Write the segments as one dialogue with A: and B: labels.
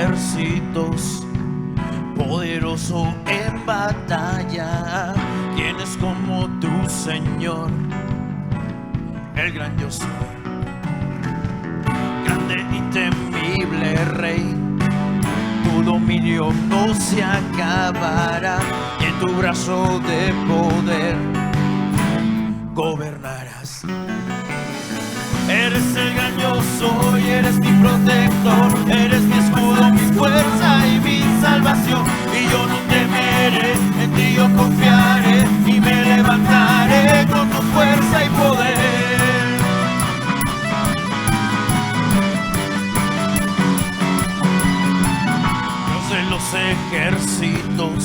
A: ejércitos, poderoso en batalla. ¿Quién es como tú, Señor? El gran yo soy, grande y temible Rey. Tu dominio no se acabará y en tu brazo de poder gobernarás. Eres el gran yo soy, eres mi protector, eres mi escudo, mi fuerza y mi salvación. Y yo no temeré, en ti yo confiaré y me levantaré con tu fuerza y poder. Dios de los ejércitos,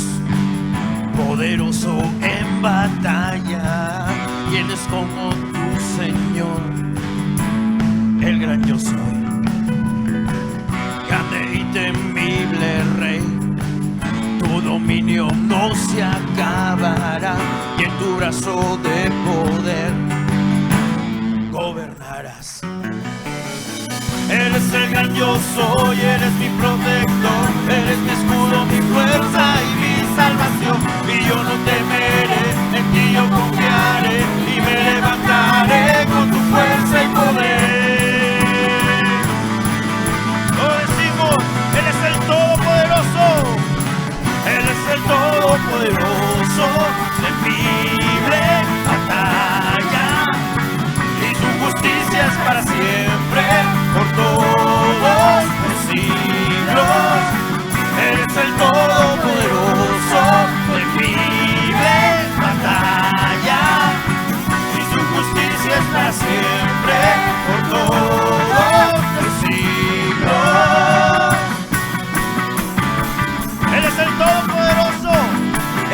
A: poderoso en batalla. ¿Quién es como tú, Señor? El gran yo soy, grande y temible Rey. Tu dominio no se acabará y en tu brazo de poder gobernarás. Eres el gran yo soy, eres mi protector, eres mi escudo, mi fuerza y mi salvación. Y yo no temeré, en ti yo confiaré y me levantaré con tu fuerza y poder. Él es el Todopoderoso, Él es el Todopoderoso, temible batalla, y su justicia es para siempre, por todos los siglos. Él es el Todopoderoso, temible batalla, y su justicia es para siempre, por todos los siglos. Él es el Todopoderoso,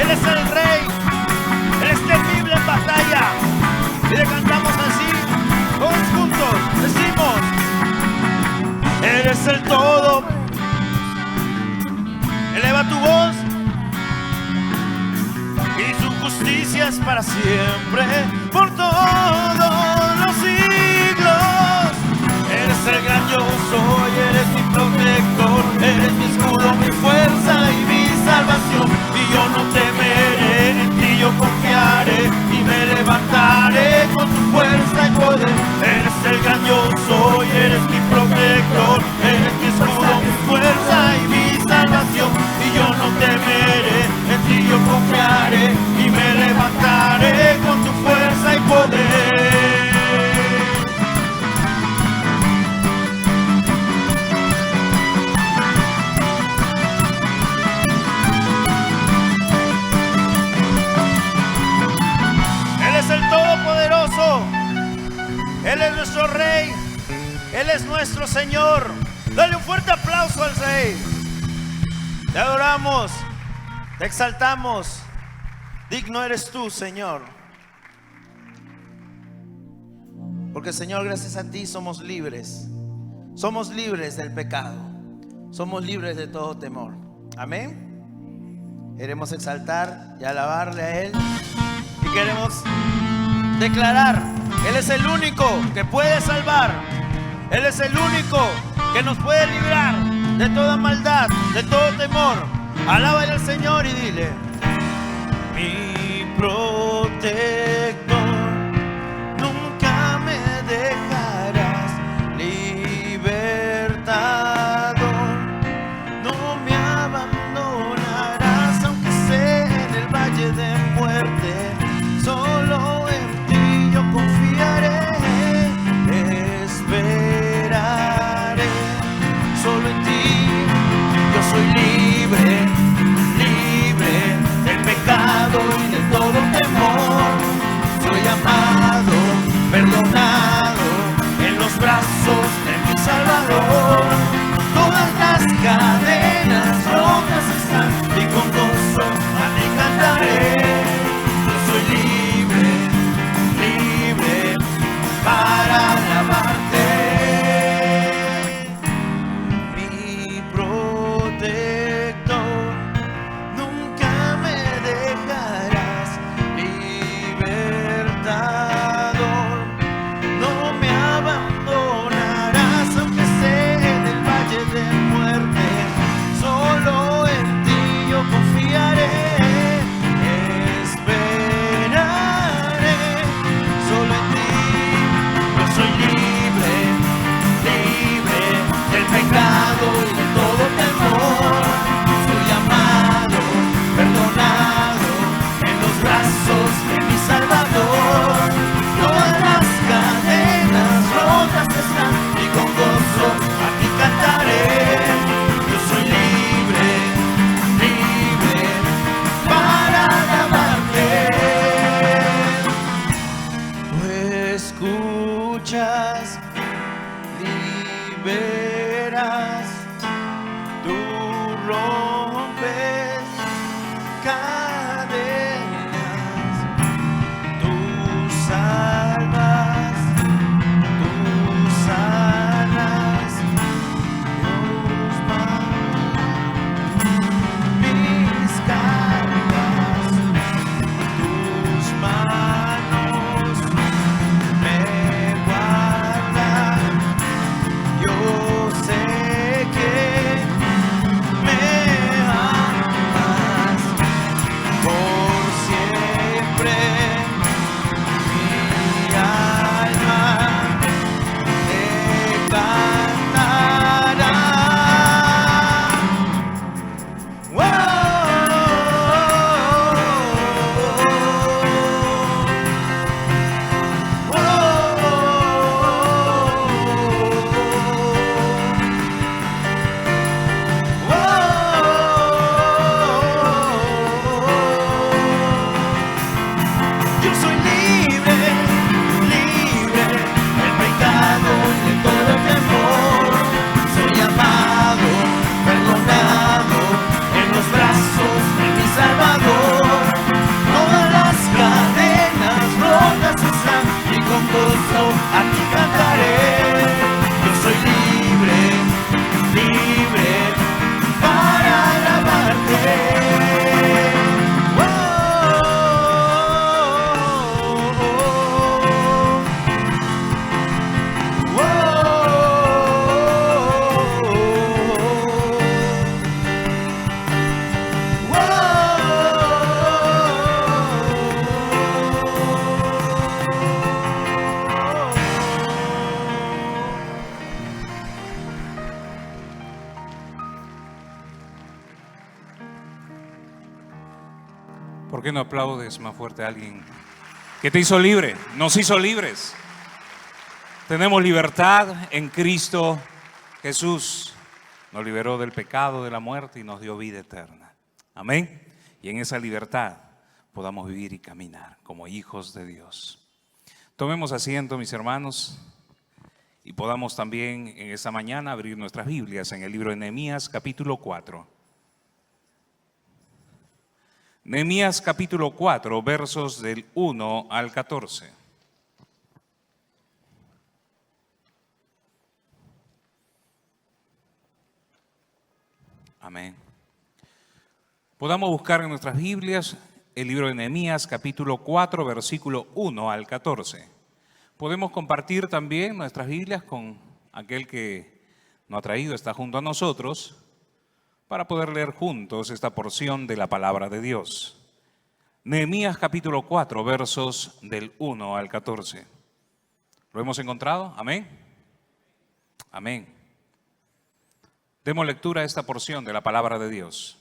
A: Él es el Rey, Él es temible en batalla. Y le cantamos así, todos juntos, decimos: Él es el todo. Eleva tu voz. Y su justicia es para siempre, por todos los siglos. Eres el gran yo soy, eres mi protector, eres mi escudo, mi fuerza y mi salvación. Y yo no temeré, en ti yo confiaré y me levantaré con tu fuerza y poder. Eres el gran yo soy, eres mi protector, eres mi escudo, mi fuerza y mi salvación. Y yo no temeré, en ti yo confiaré y me levantaré con tu fuerza y poder. El Todopoderoso, Él es nuestro Rey, Él es nuestro Señor. Dale un fuerte aplauso al Rey. Te adoramos, te exaltamos. Digno eres tú, Señor. Porque, Señor, gracias a ti somos libres. Somos libres del pecado. Somos libres de todo temor. Amén. Queremos exaltar y alabarle a Él. Y queremos declarar: Él es el único que puede salvar. Él es el único que nos puede librar de toda maldad, de todo temor. Alábale al Señor y dile: mi protector, nunca me dejarás, libertador, no me abandonarás, aunque sea en el valle de muerte. Solo en ti yo confiaré, esperaré. Solo en ti yo soy libre, libre del pecado y de todo temor. Soy amado, perdonado, en los brazos de mi Salvador. Todas las cadenas rotas están y con gozo a ti cantaré. Soy libre, libre para alabarte. Mi protector, rompes cadenas, tú salvas, tú sanas, Dios mis cargas, tus manos me guardan, yo sé que me amas por siempre, mi alma te cantará. Yo soy libre, libre del pecado y de todo temor. Soy amado, perdonado en los brazos de mi Salvador. Todas las cadenas rotas están y con gozo a ti cantaré. Yo soy libre, libre para alabarte.
B: ¿Por qué no aplaudes más fuerte a alguien que te hizo libre? Nos hizo libres. Tenemos libertad en Cristo Jesús. Nos liberó del pecado, de la muerte y nos dio vida eterna. Amén. Y en esa libertad podamos vivir y caminar como hijos de Dios. Tomemos asiento, mis hermanos, y podamos también en esta mañana abrir nuestras Biblias en el libro de Nehemías, capítulo 4. Nehemías capítulo 4, versos del 1 al 14. Amén. Podamos buscar en nuestras Biblias el libro de Nehemías capítulo 4, versículo 1 al 14. Podemos compartir también nuestras Biblias con aquel que nos ha traído, está junto a nosotros, para poder leer juntos esta porción de la palabra de Dios. Nehemías capítulo 4, versos del 1 al 14. ¿Lo hemos encontrado? Amén. Amén. Demos lectura a esta porción de la palabra de Dios.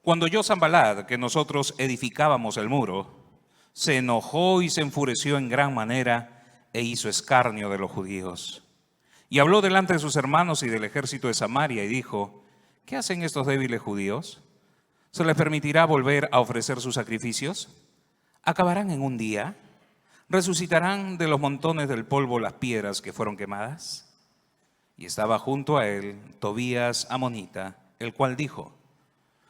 B: Cuando oyó Sanballat que nosotros edificábamos el muro, se enojó y se enfureció en gran manera e hizo escarnio de los judíos. Y habló delante de sus hermanos y del ejército de Samaria y dijo: ¿qué hacen estos débiles judíos? ¿Se les permitirá volver a ofrecer sus sacrificios? ¿Acabarán en un día? ¿Resucitarán de los montones del polvo las piedras que fueron quemadas? Y estaba junto a él Tobías amonita, el cual dijo: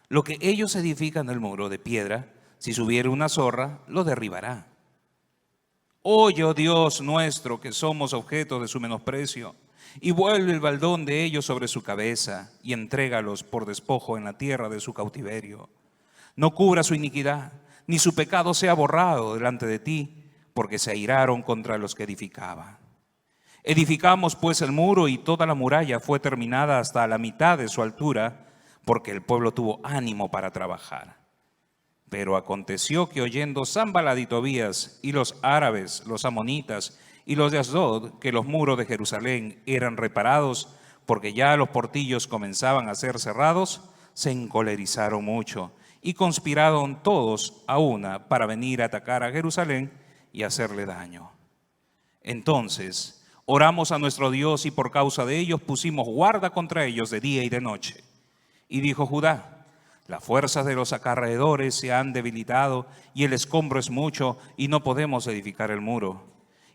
B: lo que ellos edifican el muro de piedra, si subiere una zorra, lo derribará. Oye, oh Dios nuestro, que somos objeto de su menosprecio, y vuelve el baldón de ellos sobre su cabeza, y entrégalos por despojo en la tierra de su cautiverio. No cubra su iniquidad, ni su pecado sea borrado delante de ti, porque se airaron contra los que edificaba. Edificamos pues el muro, y toda la muralla fue terminada hasta la mitad de su altura, porque el pueblo tuvo ánimo para trabajar. Pero aconteció que oyendo Sanballat y Tobías y los árabes, los amonitas y los de Asdod, que los muros de Jerusalén eran reparados, porque ya los portillos comenzaban a ser cerrados, se encolerizaron mucho y conspiraron todos a una para venir a atacar a Jerusalén y hacerle daño. Entonces oramos a nuestro Dios y por causa de ellos pusimos guarda contra ellos de día y de noche. Y dijo Judá: las fuerzas de los acarreadores se han debilitado y el escombro es mucho y no podemos edificar el muro.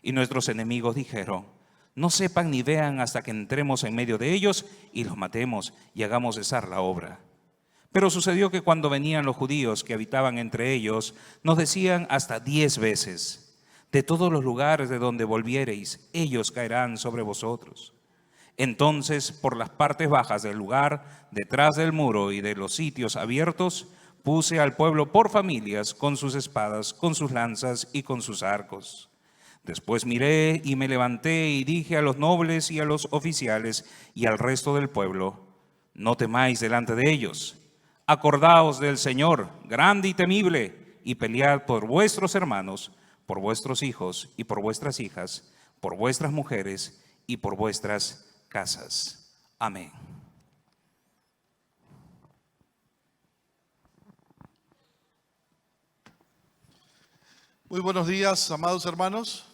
B: Y nuestros enemigos dijeron: no sepan ni vean hasta que entremos en medio de ellos y los matemos y hagamos cesar la obra. Pero sucedió que cuando venían los judíos que habitaban entre ellos, nos decían hasta 10 veces: de todos los lugares de donde volviereis, ellos caerán sobre vosotros. Entonces, por las partes bajas del lugar, detrás del muro y de los sitios abiertos, puse al pueblo por familias, con sus espadas, con sus lanzas y con sus arcos. Después miré y me levanté y dije a los nobles y a los oficiales y al resto del pueblo: no temáis delante de ellos. Acordaos del Señor, grande y temible, y pelead por vuestros hermanos, por vuestros hijos y por vuestras hijas, por vuestras mujeres y por vuestras casas. Amén.
C: Muy buenos días, amados hermanos.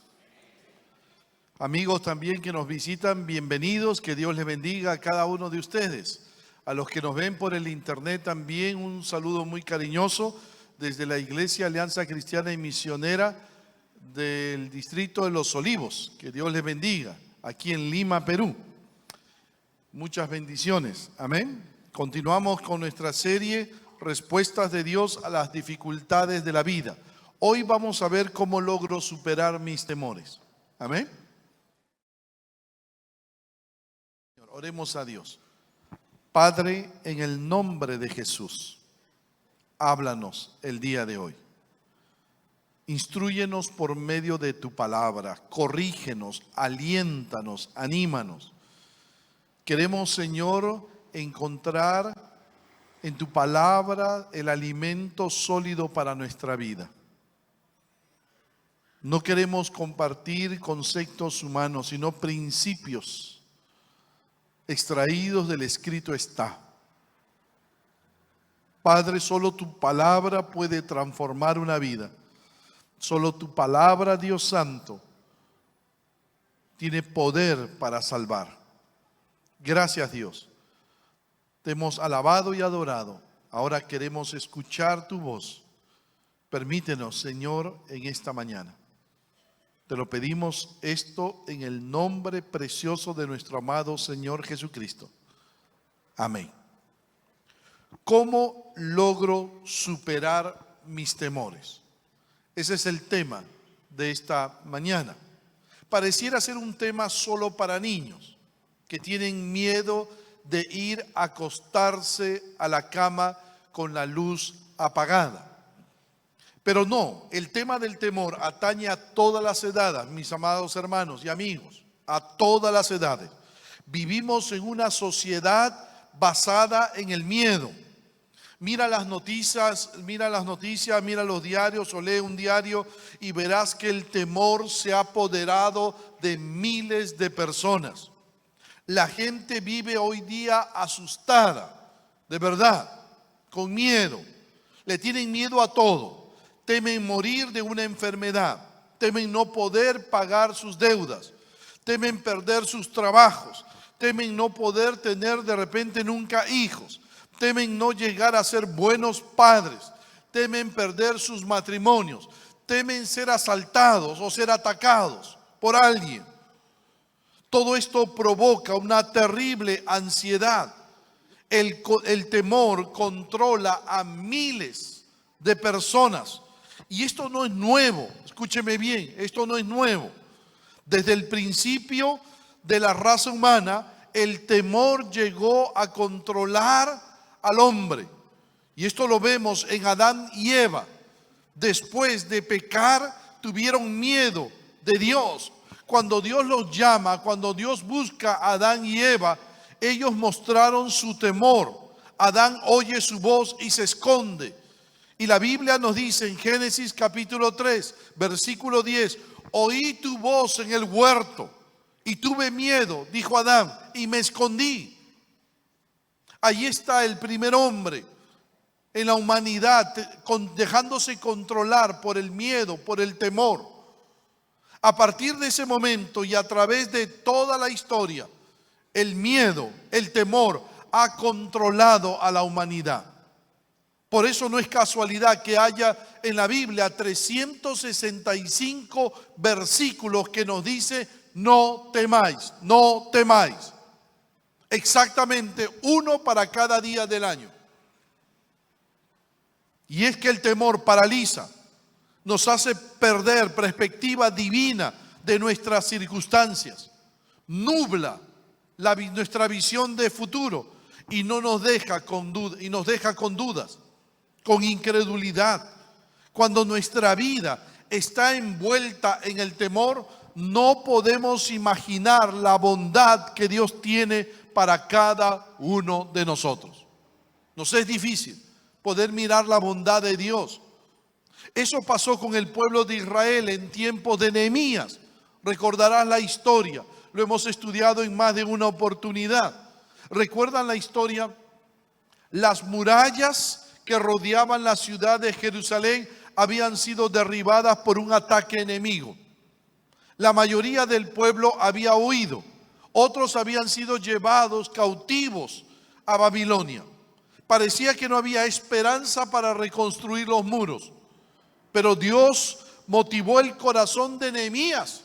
C: Amigos también que nos visitan, bienvenidos, que Dios les bendiga a cada uno de ustedes. A los que nos ven por el internet también un saludo muy cariñoso desde la Iglesia Alianza Cristiana y Misionera del Distrito de Los Olivos. Que Dios les bendiga, aquí en Lima, Perú. Muchas bendiciones, amén. Continuamos con nuestra serie Respuestas de Dios a las dificultades de la vida. Hoy vamos a ver cómo logro superar mis temores, amén. Oremos a Dios. Padre, en el nombre de Jesús, háblanos el día de hoy. Instrúyenos por medio de tu palabra, corrígenos, aliéntanos, anímanos. Queremos, Señor, encontrar en tu palabra el alimento sólido para nuestra vida. No queremos compartir conceptos humanos, sino principios extraídos del escrito está. Padre, solo tu palabra puede transformar una vida. Solo tu palabra, Dios Santo, tiene poder para salvar. Gracias, Dios. Te hemos alabado y adorado. Ahora queremos escuchar tu voz. Permítenos, Señor, en esta mañana. Te lo pedimos esto en el nombre precioso de nuestro amado Señor Jesucristo. Amén. ¿Cómo logro superar mis temores? Ese es el tema de esta mañana. Pareciera ser un tema solo para niños que tienen miedo de ir a acostarse a la cama con la luz apagada. Pero no, el tema del temor atañe a todas las edades, mis amados hermanos y amigos, a todas las edades. Vivimos en una sociedad basada en el miedo. Mira las noticias, mira los diarios o lee un diario y verás que el temor se ha apoderado de miles de personas. La gente vive hoy día asustada, de verdad, con miedo. Le tienen miedo a todo. Temen morir de una enfermedad, temen no poder pagar sus deudas, temen perder sus trabajos, temen no poder tener de repente nunca hijos, temen no llegar a ser buenos padres, temen perder sus matrimonios, temen ser asaltados o ser atacados por alguien. Todo esto provoca una terrible ansiedad. El temor controla a miles de personas. Y esto no es nuevo, escúcheme bien, esto no es nuevo. Desde el principio de la raza humana, el temor llegó a controlar al hombre. Y esto lo vemos en Adán y Eva. Después de pecar, tuvieron miedo de Dios. Cuando Dios los llama, cuando Dios busca a Adán y Eva, ellos mostraron su temor. Adán oye su voz y se esconde. Y la Biblia nos dice en Génesis capítulo 3, versículo 10, oí tu voz en el huerto y tuve miedo, dijo Adán, y me escondí. Allí está el primer hombre en la humanidad, dejándose controlar por el miedo, por el temor. A partir de ese momento y a través de toda la historia, el miedo, el temor ha controlado a la humanidad. Por eso no es casualidad que haya en la Biblia 365 versículos que nos dice: no temáis, no temáis. Exactamente uno para cada día del año. Y es que el temor paraliza, nos hace perder perspectiva divina de nuestras circunstancias, nubla nuestra visión de futuro y no nos deja con dudas, con incredulidad. Cuando nuestra vida está envuelta en el temor, no podemos imaginar la bondad que Dios tiene para cada uno de nosotros. Nos es difícil poder mirar la bondad de Dios. Eso pasó con el pueblo de Israel en tiempos de Nehemías. Recordarás la historia, lo hemos estudiado en más de una oportunidad. ¿Recuerdan la historia? Las murallas que rodeaban la ciudad de Jerusalén habían sido derribadas por un ataque enemigo. La mayoría del pueblo había huido, otros habían sido llevados cautivos a Babilonia. Parecía que no había esperanza para reconstruir los muros, pero Dios motivó el corazón de Nehemías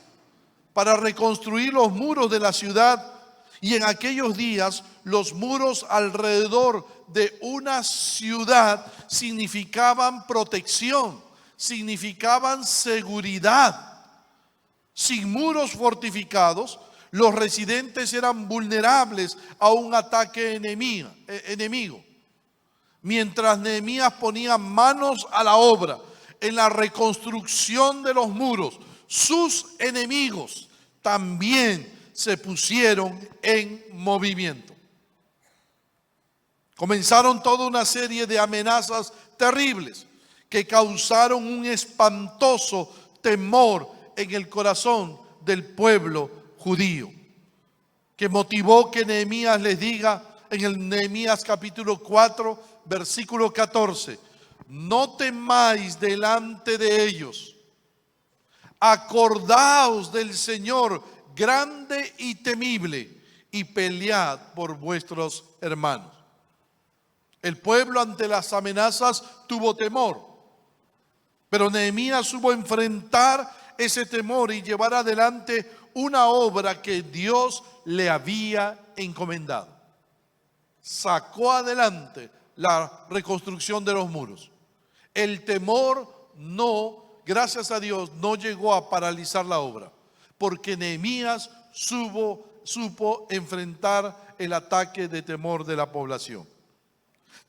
C: para reconstruir los muros de la ciudad. Y en aquellos días los muros alrededor de una ciudad significaban protección, significaban seguridad. Sin muros fortificados, los residentes eran vulnerables a un ataque enemigo. Mientras Nehemías ponía manos a la obra en la reconstrucción de los muros, sus enemigos también se pusieron en movimiento. Comenzaron toda una serie de amenazas terribles que causaron un espantoso temor en el corazón del pueblo judío, que motivó que Nehemías les diga en el Nehemías capítulo 4, versículo 14: no temáis delante de ellos, acordaos del Señor grande y temible, y pelead por vuestros hermanos. El pueblo ante las amenazas tuvo temor, pero Nehemías supo enfrentar ese temor y llevar adelante una obra que Dios le había encomendado. Sacó adelante la reconstrucción de los muros. El temor gracias a Dios, no llegó a paralizar la obra, porque Nehemías supo enfrentar el ataque de temor de la población.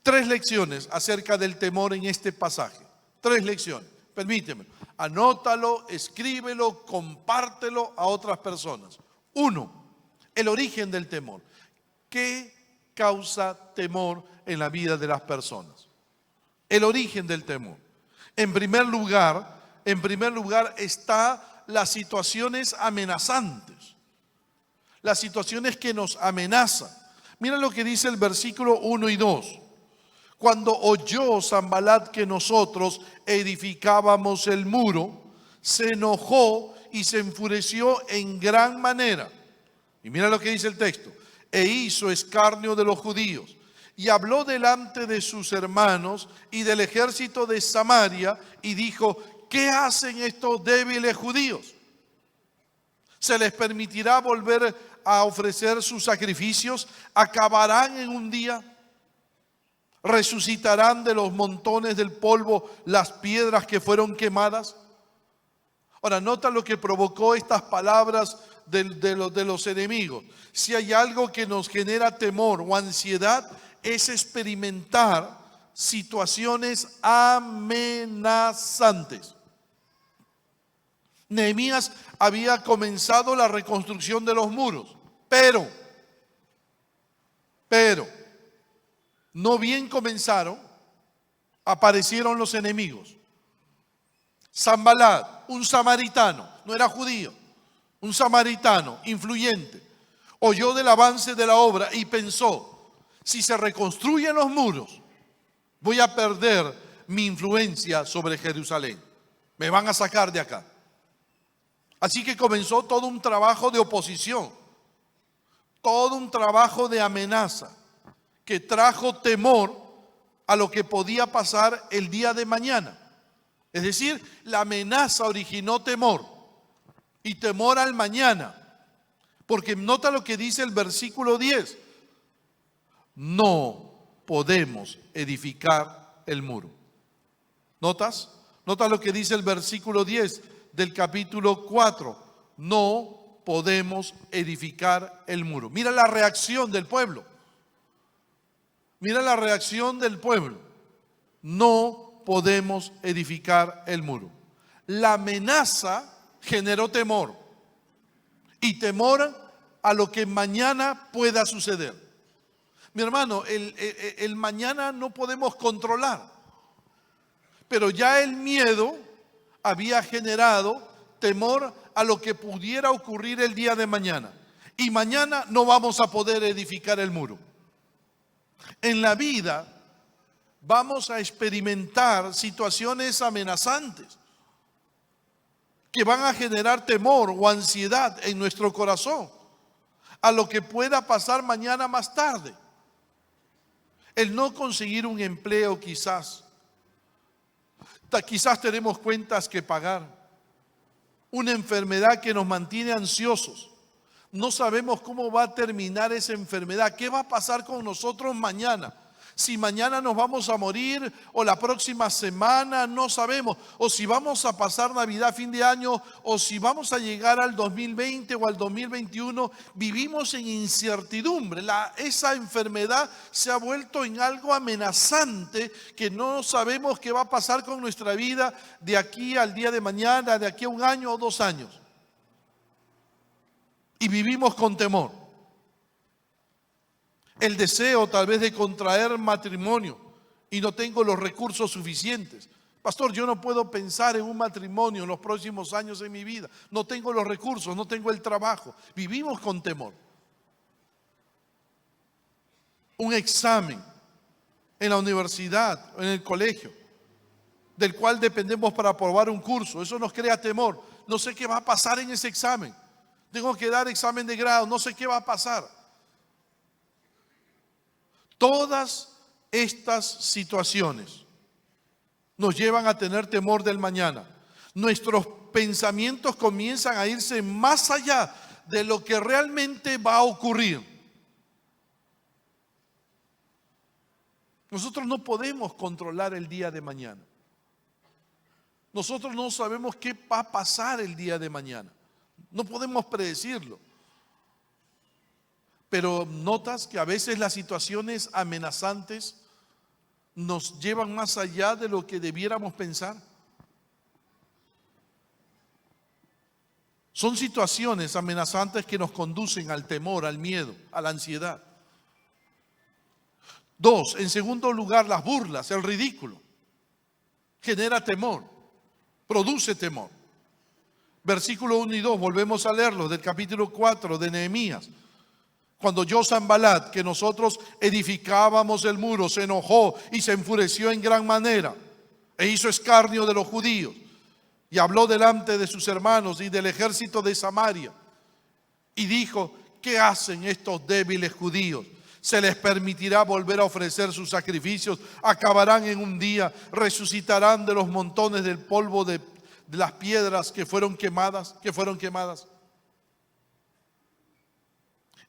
C: 3 lecciones acerca del temor en este pasaje. 3 lecciones. Permíteme, anótalo, escríbelo, compártelo a otras personas. 1, el origen del temor. ¿Qué causa temor en la vida de las personas? El origen del temor. En primer lugar está las situaciones amenazantes, las situaciones que nos amenazan. Mira lo que dice el versículo 1 y 2. Cuando oyó Sanbalat que nosotros edificábamos el muro, se enojó y se enfureció en gran manera. Y mira lo que dice el texto: e hizo escarnio de los judíos, y habló delante de sus hermanos y del ejército de Samaria, y dijo: ¿qué hacen estos débiles judíos? ¿Se les permitirá volver a ofrecer sus sacrificios? ¿Acabarán en un día? ¿Resucitarán de los montones del polvo las piedras que fueron quemadas? Ahora, nota lo que provocó estas palabras de los enemigos. Si hay algo que nos genera temor o ansiedad, es experimentar situaciones amenazantes. Nehemías había comenzado la reconstrucción de los muros, pero no bien comenzaron, aparecieron los enemigos. Sanbalat, un samaritano, no era judío, un samaritano influyente, oyó del avance de la obra y pensó: si se reconstruyen los muros, voy a perder mi influencia sobre Jerusalén, me van a sacar de acá. Así que comenzó todo un trabajo de oposición, todo un trabajo de amenaza que trajo temor a lo que podía pasar el día de mañana. Es decir, la amenaza originó temor, y temor al mañana, Porque nota lo que dice el versículo 10. No podemos edificar el muro. ¿Notas? Nota lo que dice el versículo 10 del capítulo 4. No podemos edificar el muro. Mira la reacción del pueblo. Mira la reacción del pueblo. No podemos edificar el muro. La amenaza generó temor. Y temor a lo que mañana pueda suceder. Mi hermano, el mañana no podemos controlar. Pero ya el miedo había generado temor a lo que pudiera ocurrir el día de mañana. Y mañana no vamos a poder edificar el muro. En la vida vamos a experimentar situaciones amenazantes que van a generar temor o ansiedad en nuestro corazón a lo que pueda pasar mañana más tarde. El no conseguir un empleo quizás tenemos cuentas que pagar, una enfermedad que nos mantiene ansiosos. No sabemos cómo va a terminar esa enfermedad, qué va a pasar con nosotros mañana. Si mañana nos vamos a morir o la próxima semana, no sabemos. O si vamos a pasar Navidad, fin de año, o si vamos a llegar al 2020 o al 2021. Vivimos en incertidumbre. Esa enfermedad se ha vuelto en algo amenazante que no sabemos qué va a pasar con nuestra vida de aquí al día de mañana, de aquí a un año o 2 años. Y vivimos con temor. El deseo tal vez de contraer matrimonio y no tengo los recursos suficientes. Pastor, yo no puedo pensar en un matrimonio en los próximos años de mi vida. No tengo los recursos, no tengo el trabajo. Vivimos con temor. Un examen en la universidad, en el colegio, del cual dependemos para aprobar un curso. Eso nos crea temor. No sé qué va a pasar en ese examen. Tengo que dar examen de grado, no sé qué va a pasar. Todas estas situaciones nos llevan a tener temor del mañana. Nuestros pensamientos comienzan a irse más allá de lo que realmente va a ocurrir. Nosotros no podemos controlar el día de mañana. Nosotros no sabemos qué va a pasar el día de mañana. No podemos predecirlo. Pero notas que a veces las situaciones amenazantes nos llevan más allá de lo que debiéramos pensar. Son situaciones amenazantes que nos conducen al temor, al miedo, a la ansiedad. 2, en segundo lugar, las burlas, el ridículo. Genera temor, produce temor. Versículo 1 y 2, volvemos a leerlo del capítulo 4 de Nehemías. Cuando Sanballat, que nosotros edificábamos el muro, se enojó y se enfureció en gran manera e hizo escarnio de los judíos y habló delante de sus hermanos y del ejército de Samaria y dijo: ¿qué hacen estos débiles judíos? ¿Se les permitirá volver a ofrecer sus sacrificios? Acabarán en un día, resucitarán de los montones del polvo de las piedras que fueron quemadas.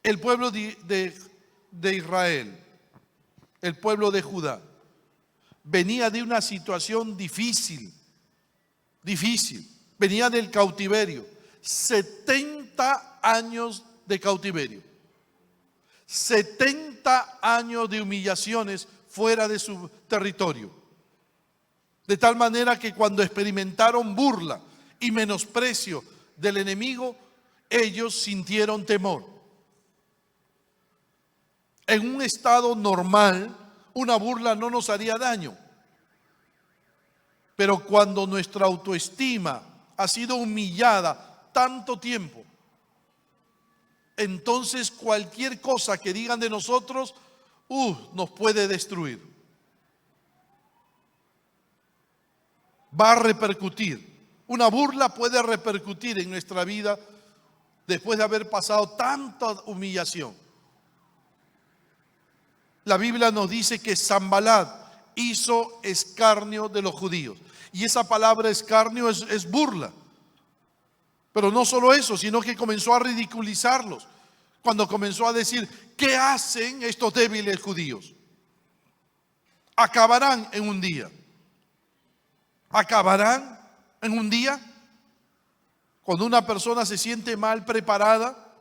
C: El pueblo de Israel, el pueblo de Judá, venía de una situación difícil. Venía del cautiverio. 70 años de cautiverio. 70 años de humillaciones fuera de su territorio. De tal manera que cuando experimentaron burla y menosprecio del enemigo, ellos sintieron temor. En un estado normal, una burla no nos haría daño. Pero cuando nuestra autoestima ha sido humillada tanto tiempo, entonces cualquier cosa que digan de nosotros, nos puede destruir. Va a repercutir. Una burla puede repercutir en nuestra vida después de haber pasado tanta humillación. La Biblia nos dice que Sanballat hizo escarnio de los judíos. Y esa palabra escarnio es burla. Pero no solo eso, sino que comenzó a ridiculizarlos. Cuando comenzó a decir, ¿qué hacen estos débiles judíos? Acabarán en un día. Acabarán en un día. Cuando una persona se siente mal preparada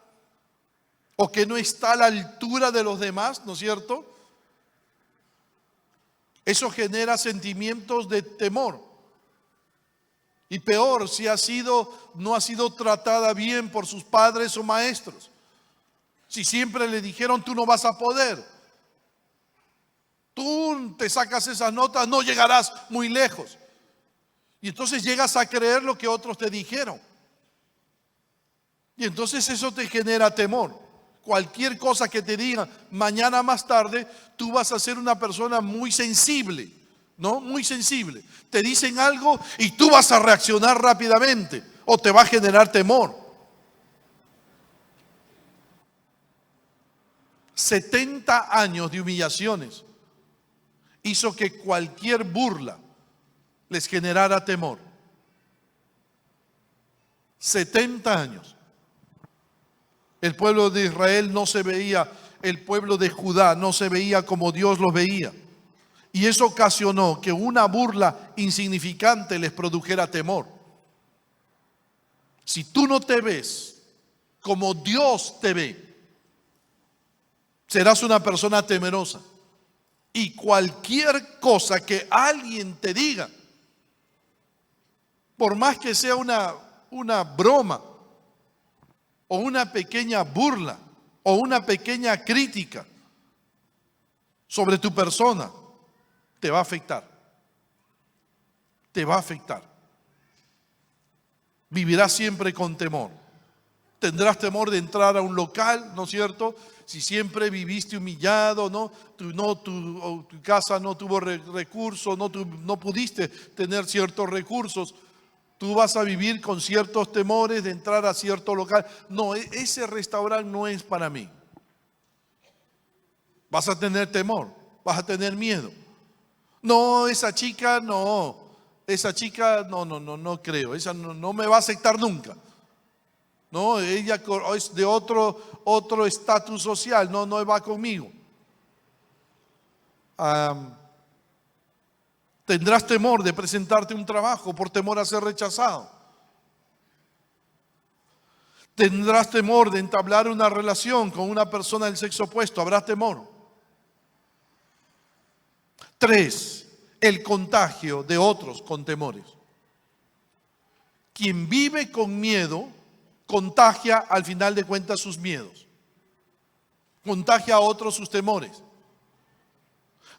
C: o que no está a la altura de los demás, ¿no es cierto? Eso genera sentimientos de temor. Y peor, si no ha sido tratada bien por sus padres o maestros. Si siempre le dijeron, tú no vas a poder. Tú te sacas esas notas, no llegarás muy lejos. Y entonces llegas a creer lo que otros te dijeron. Y entonces eso te genera temor. Cualquier cosa que te digan mañana más tarde, tú vas a ser una persona muy sensible, ¿no? Muy sensible. Te dicen algo y tú vas a reaccionar rápidamente o te va a generar temor. 70 años de humillaciones hizo que cualquier burla les generara temor. 70 años. El pueblo de Israel no se veía, el pueblo de Judá no se veía como Dios los veía. Y eso ocasionó que una burla insignificante les produjera temor. Si tú no te ves como Dios te ve, serás una persona temerosa. Y cualquier cosa que alguien te diga, por más que sea una broma, o una pequeña burla, o una pequeña crítica sobre tu persona, te va a afectar. Te va a afectar. Vivirás siempre con temor. Tendrás temor de entrar a un local, ¿no es cierto? Si siempre viviste humillado, ¿no? Tu casa no tuvo recursos, no pudiste tener ciertos recursos. Tú vas a vivir con ciertos temores de entrar a cierto local. No, ese restaurante no es para mí. Vas a tener temor, vas a tener miedo. No, esa chica no creo. Esa no me va a aceptar nunca. No, ella es de otro estatus social, no va conmigo. Tendrás temor de presentarte un trabajo por temor a ser rechazado. Tendrás temor de entablar una relación con una persona del sexo opuesto. Habrás temor. 3. El contagio de otros con temores. Quien vive con miedo contagia al final de cuentas sus miedos. Contagia a otros sus temores.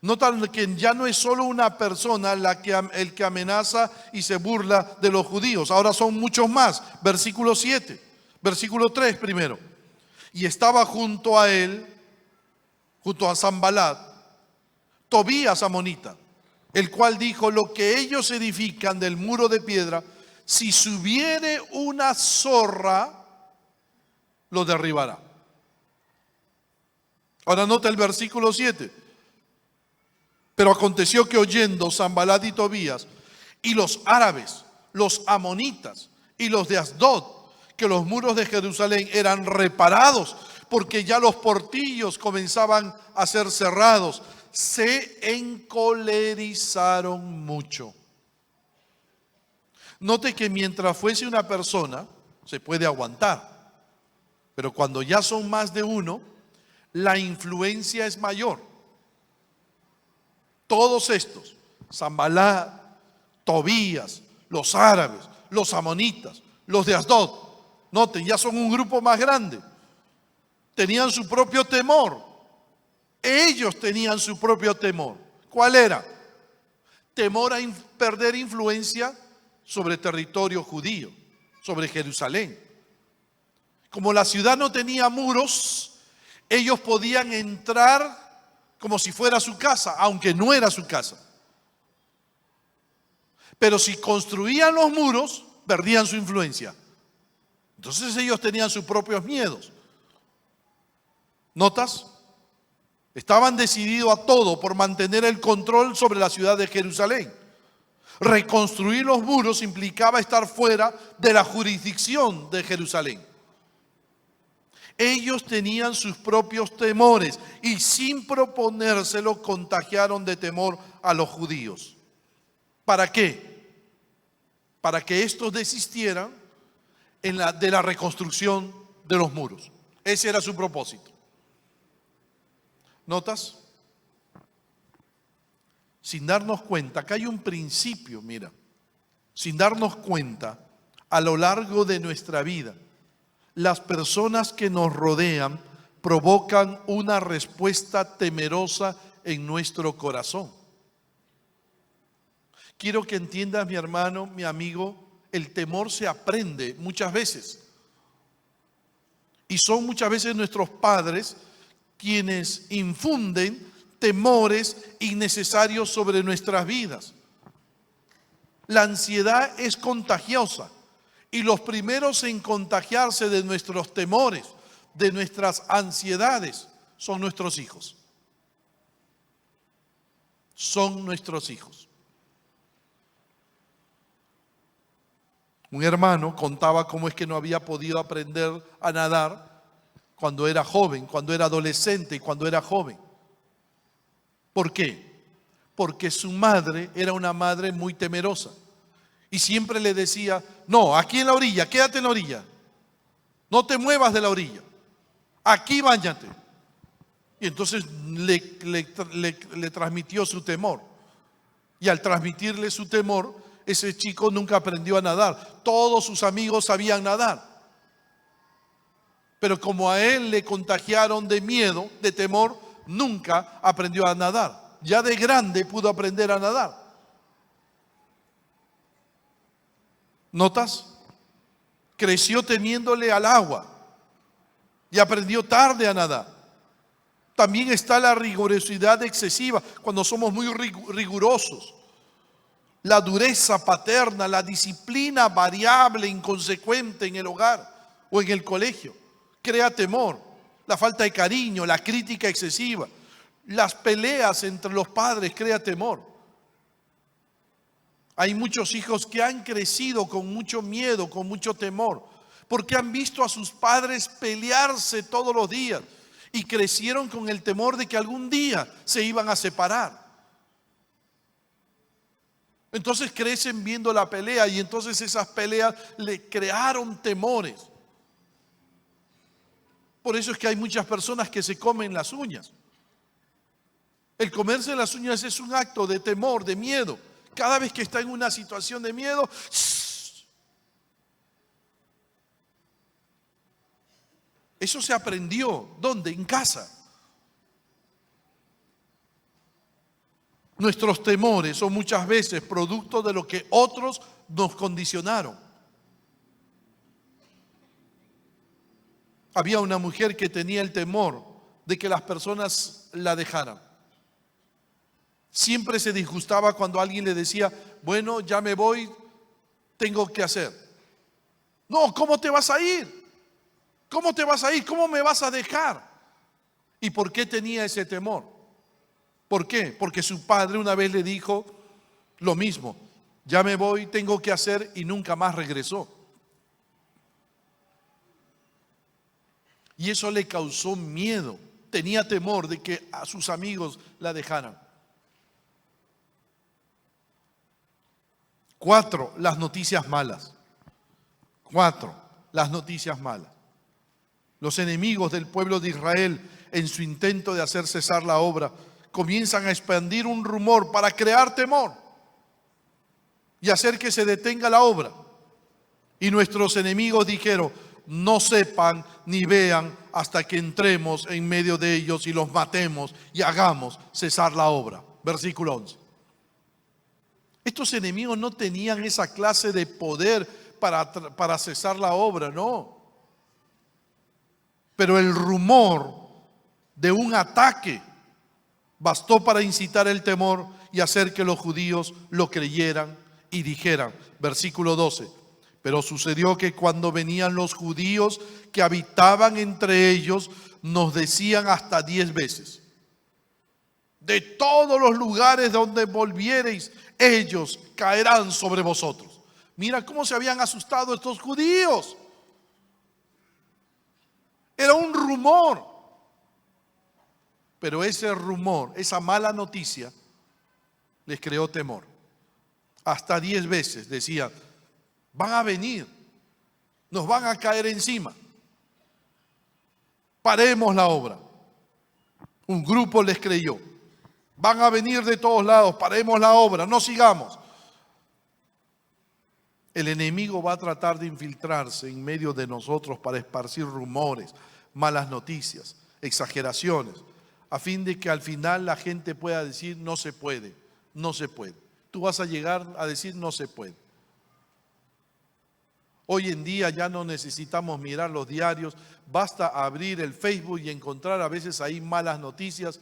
C: Notan que ya no es solo una persona el que amenaza y se burla de los judíos. Ahora son muchos más. Versículo 7. Versículo 3 primero. Y estaba junto a él, junto a Sanballat, Tobías amonita, el cual dijo, lo que ellos edifican del muro de piedra, si subiere una zorra, lo derribará. Ahora nota el versículo 7. Pero aconteció que oyendo Sanballat y Tobías y los árabes, los amonitas y los de Asdod, que los muros de Jerusalén eran reparados, porque ya los portillos comenzaban a ser cerrados, se encolerizaron mucho. Note que mientras fuese una persona, se puede aguantar, pero cuando ya son más de uno, la influencia es mayor. Todos estos, Sanballat, Tobías, los árabes, los amonitas, los de Asdod, noten, ya son un grupo más grande. Tenían su propio temor. Ellos tenían su propio temor. ¿Cuál era? Temor a perder influencia sobre territorio judío, sobre Jerusalén. Como la ciudad no tenía muros, ellos podían entrar como si fuera su casa, aunque no era su casa. Pero si construían los muros, perdían su influencia. Entonces ellos tenían sus propios miedos. ¿Notas? Estaban decididos a todo por mantener el control sobre la ciudad de Jerusalén. Reconstruir los muros implicaba estar fuera de la jurisdicción de Jerusalén. Ellos tenían sus propios temores y sin proponérselo contagiaron de temor a los judíos. ¿Para qué? Para que estos desistieran de la reconstrucción de los muros. Ese era su propósito. ¿Notas? Sin darnos cuenta, acá hay un principio, mira, sin darnos cuenta, a lo largo de nuestra vida, las personas que nos rodean provocan una respuesta temerosa en nuestro corazón. Quiero que entiendas, mi hermano, mi amigo, el temor se aprende muchas veces. Y son muchas veces nuestros padres quienes infunden temores innecesarios sobre nuestras vidas. La ansiedad es contagiosa y los primeros en contagiarse de nuestros temores, de nuestras ansiedades, son nuestros hijos. Son nuestros hijos. Un hermano contaba cómo es que no había podido aprender a nadar cuando era joven, cuando era adolescente y cuando era joven. ¿Por qué? Porque su madre era una madre muy temerosa y siempre le decía, no, aquí en la orilla, quédate en la orilla, no te muevas de la orilla, aquí báñate. Y entonces le transmitió su temor, y al transmitirle su temor, ese chico nunca aprendió a nadar. Todos sus amigos sabían nadar, pero como a él le contagiaron de miedo, de temor, nunca aprendió a nadar. Ya de grande pudo aprender a nadar. ¿Notas? Creció temiéndole al agua y aprendió tarde a nadar. También está la rigurosidad excesiva, cuando somos muy rigurosos. La dureza paterna, la disciplina variable, inconsecuente en el hogar o en el colegio, crea temor. La falta de cariño, la crítica excesiva, las peleas entre los padres crea temor. Hay muchos hijos que han crecido con mucho miedo, con mucho temor, porque han visto a sus padres pelearse todos los días y crecieron con el temor de que algún día se iban a separar. Entonces crecen viendo la pelea y entonces esas peleas le crearon temores. Por eso es que hay muchas personas que se comen las uñas. El comerse las uñas es un acto de temor, de miedo. Cada vez que está en una situación de miedo, eso se aprendió. ¿Dónde? En casa. Nuestros temores son muchas veces producto de lo que otros nos condicionaron. Había una mujer que tenía el temor de que las personas la dejaran. Siempre se disgustaba cuando alguien le decía, bueno, ya me voy, tengo que hacer. No, ¿cómo te vas a ir? ¿Cómo te vas a ir? ¿Cómo me vas a dejar? ¿Y por qué tenía ese temor? ¿Por qué? Porque su padre una vez le dijo lo mismo, ya me voy, tengo que hacer, y nunca más regresó. Y eso le causó miedo, tenía temor de que a sus amigos la dejaran. 4, las noticias malas. 4, las noticias malas. Los enemigos del pueblo de Israel, en su intento de hacer cesar la obra, comienzan a expandir un rumor para crear temor y hacer que se detenga la obra. Y nuestros enemigos dijeron, no sepan ni vean hasta que entremos en medio de ellos y los matemos y hagamos cesar la obra. Versículo 11. Estos enemigos no tenían esa clase de poder para cesar la obra, no. Pero el rumor de un ataque bastó para incitar el temor y hacer que los judíos lo creyeran y dijeran, versículo 12, pero sucedió que cuando venían los judíos que habitaban entre ellos, nos decían hasta 10 veces. De todos los lugares donde volviereis, ellos caerán sobre vosotros. Mira cómo se habían asustado estos judíos. Era un rumor. Pero ese rumor, esa mala noticia, les creó temor. Hasta 10 veces decían, van a venir, nos van a caer encima. Paremos la obra. Un grupo les creyó. Van a venir de todos lados, paremos la obra, no sigamos. El enemigo va a tratar de infiltrarse en medio de nosotros para esparcir rumores, malas noticias, exageraciones, a fin de que al final la gente pueda decir no se puede, no se puede. Tú vas a llegar a decir no se puede. Hoy en día ya no necesitamos mirar los diarios, basta abrir el Facebook y encontrar a veces ahí malas noticias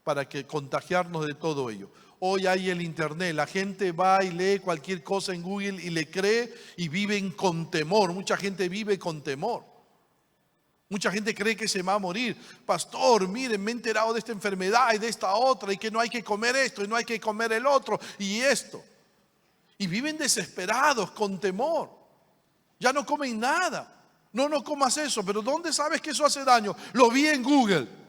C: para que contagiarnos de todo ello. Hoy hay el internet, la gente va y lee cualquier cosa en Google y le cree y viven con temor. Mucha gente vive con temor. Mucha gente cree que se va a morir. Pastor, miren, me he enterado de esta enfermedad y de esta otra y que no hay que comer esto y no hay que comer el otro y esto. Y viven desesperados con temor. Ya no comen nada. No comas eso, pero ¿dónde sabes que eso hace daño? Lo vi en Google.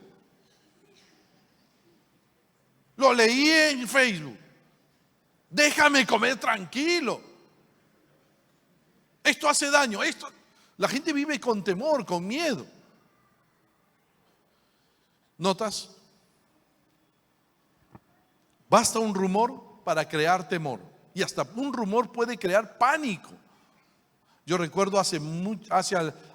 C: Lo leí en Facebook. Déjame comer tranquilo. Esto hace daño. La gente vive con temor, con miedo. ¿Notas? Basta un rumor para crear temor. Y hasta un rumor puede crear pánico. Yo recuerdo hace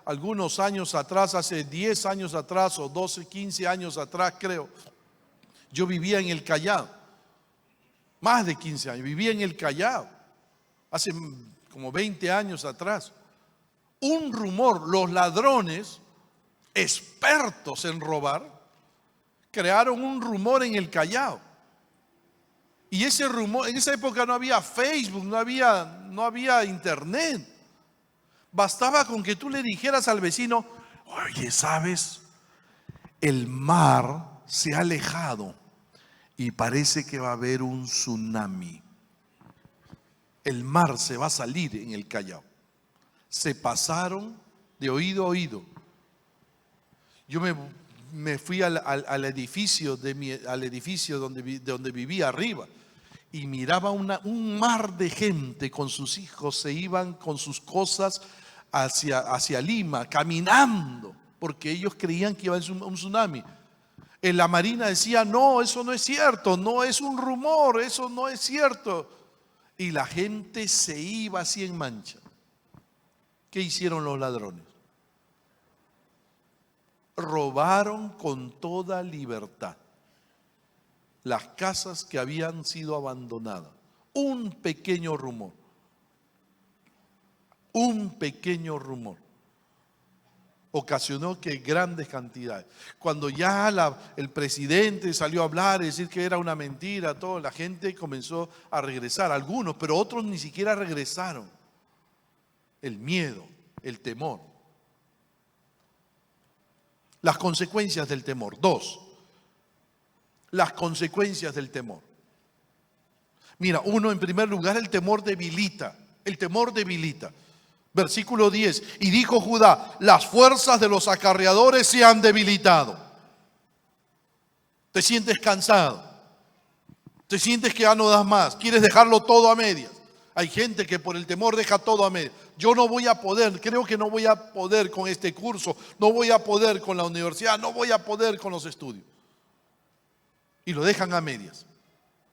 C: algunos años atrás, hace 10 años atrás o 12, 15 años atrás creo, yo vivía en el Callao, más de 15 años, vivía en el Callao, hace como 20 años atrás. Un rumor, los ladrones, expertos en robar, crearon un rumor en el Callao. Y ese rumor, en esa época no había Facebook, no había internet. Bastaba con que tú le dijeras al vecino, oye, ¿sabes? El mar se ha alejado y parece que va a haber un tsunami. El mar se va a salir en el Callao. Se pasaron de oído a oído. Yo me fui al edificio donde vivía arriba y miraba un mar de gente con sus hijos, se iban con sus cosas hacia Lima, caminando, porque ellos creían que iba a haber un tsunami. En la marina decía, no, eso no es cierto, no es un rumor, eso no es cierto. Y la gente se iba así en mancha. ¿Qué hicieron los ladrones? Robaron con toda libertad las casas que habían sido abandonadas. Un pequeño rumor ocasionó que grandes cantidades. Cuando ya el presidente salió a hablar y decir que era una mentira, la gente comenzó a regresar, algunos, pero otros ni siquiera regresaron. El miedo, el temor. Las consecuencias del temor. 2. Las consecuencias del temor. Mira, en primer lugar, el temor debilita. El temor debilita. Versículo 10. Y dijo Judá, las fuerzas de los acarreadores se han debilitado. Te sientes cansado. Te sientes que ya no das más. Quieres dejarlo todo a medias. Hay gente que por el temor deja todo a medias. Yo no voy a poder, creo que no voy a poder con este curso, no voy a poder con la universidad, no voy a poder con los estudios. Y lo dejan a medias.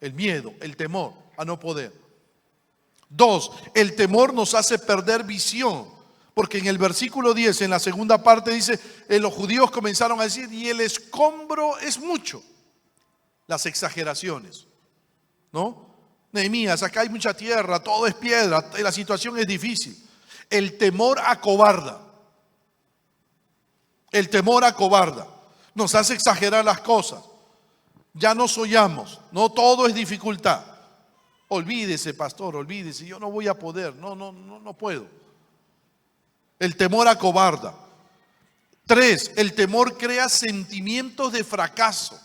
C: El miedo, el temor a no poder. 2, el temor nos hace perder visión. Porque en el versículo 10, en la segunda parte dice, los judíos comenzaron a decir, y el escombro es mucho. Las exageraciones, ¿no? Nehemías, acá hay mucha tierra, todo es piedra, la situación es difícil. El temor acobarda. El temor acobarda. Nos hace exagerar las cosas. Ya no soñamos, no todo es dificultad. Olvídese, pastor, olvídese, yo no voy a poder, no puedo. El temor acobarda. 3, el temor crea sentimientos de fracaso.